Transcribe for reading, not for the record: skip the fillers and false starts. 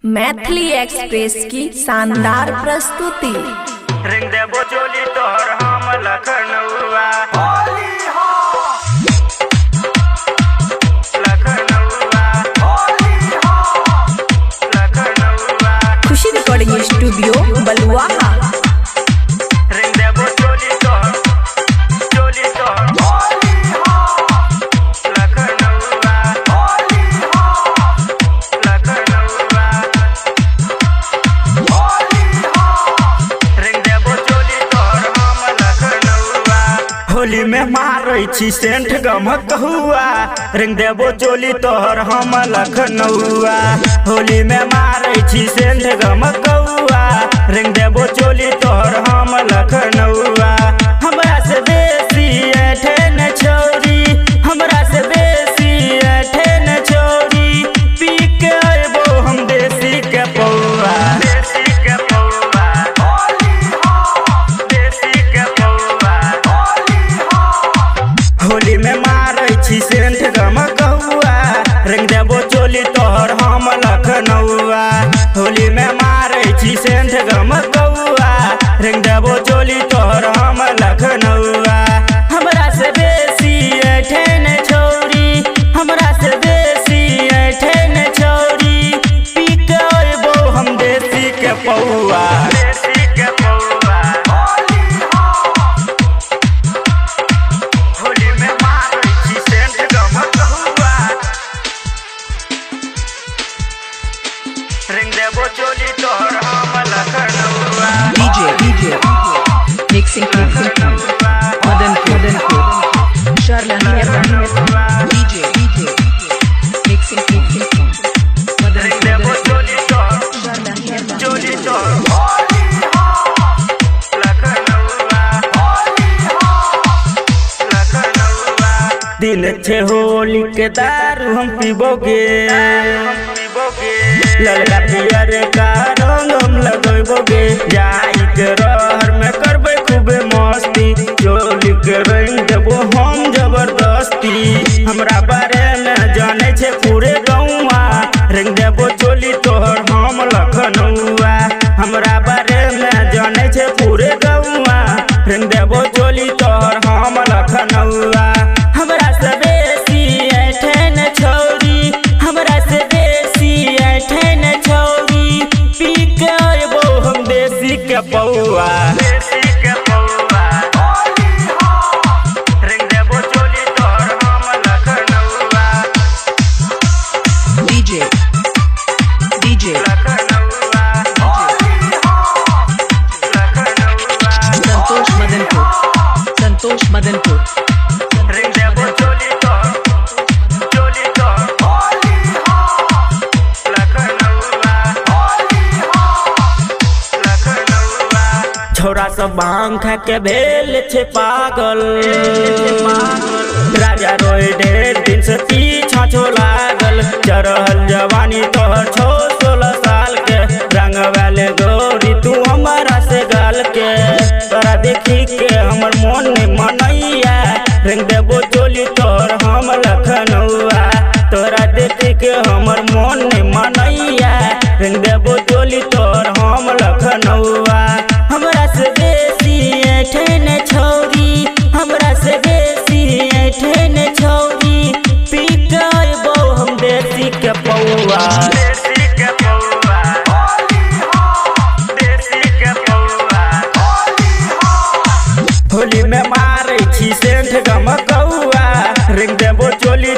Maithili express की शानदार प्रस्तुति। रिंग देबो चोली तोहर हम लखनऊआ खुशी रिकॉर्डिंग स्टूडियो बलुआहा। रिंग देबो चोली तोहर होली में मारै छी सेंठ गमक हुआ। रिंग देबो चोली तोहर हम लखनऊआ होली में मारै छी सेंठ गमक हुआ। रिंग देबो चोली तोहर हम लखनऊआ हमरा से बेसी ऐठे न छोरी, हमरा से बेसी ऐठे न छोरी। पी के अइबो हम देसी के पौआ, देसी के पौआ, देसी के पौआ। होली में मारै छी सेंठ गमक हुआ। रिंग देबो चोली तोहर हम लखनऊआ होली में मारै छी सेंठ गमक हुआ। रिंग देबो चोली तोहर हम लखनऊआ हमरा से बेसी ऐठे न छोरी, हमरा से बेसी ऐठे न छोरी। पी के अइबो हम देसी के पौआ, देसी के पौआ। होली में मारै छी सेंठ गमक हुआ। रिंग देबो चोली तोहर हम लखनऊआ mixing mixing रिंग देबो चोली तोहर चोली तोहर दिन छे होली के दारू हम पीबोगे, ललका पियर का रंग हम लगेबोगे। जाई के रहर में करबे खूबे मस्ती, चोली के रंग देबो हम जबरदस्ती। हमरा बारे में जाने छे पूरे गौवा। रिंग देबो चोली तोहर हम लखनऊआ हमरा बारे में जाने छे पूरे गौवा। रिंग देबो चोली तोहर हम लखनऊआ हमरा से बेसी ऐठे न छोरी, हमरा से बेसी ऐठे न छोरी। पी के अइबो हम देसी के पौआ, देसी के पौआ। रिंग देबो चोली तोहर हम लखनऊआ लखनऊआ संतोष मदनपुर रिंग देबो चोली तोहर लखनऊआ छोरा सब भांग खा के भेल छे पागल। राजा रोय ढेर दिन से पीछा छो लागल। चढ़ल जवानी तोहर 16 साल के, रंग वाले गोरी तू हमारा से गाल के। तोरा देखी के हमर मन ने मनैया। रिंग देबो चोली तोहर हम लखनऊआ तोरा देखी के हमर मन ने मनैया। रिंग देबो चोली तोहर हम लखनऊआ हमरा से बेसी ऐठे न छोरी, हमरा से बेसी ऐठे न छोरी। पी के अइबो हम देसी के पौआ, देसी के पौआ, देसी के पौआ। होली में मारै छी सेंठ गमक हुआ। रिंग देबो चोली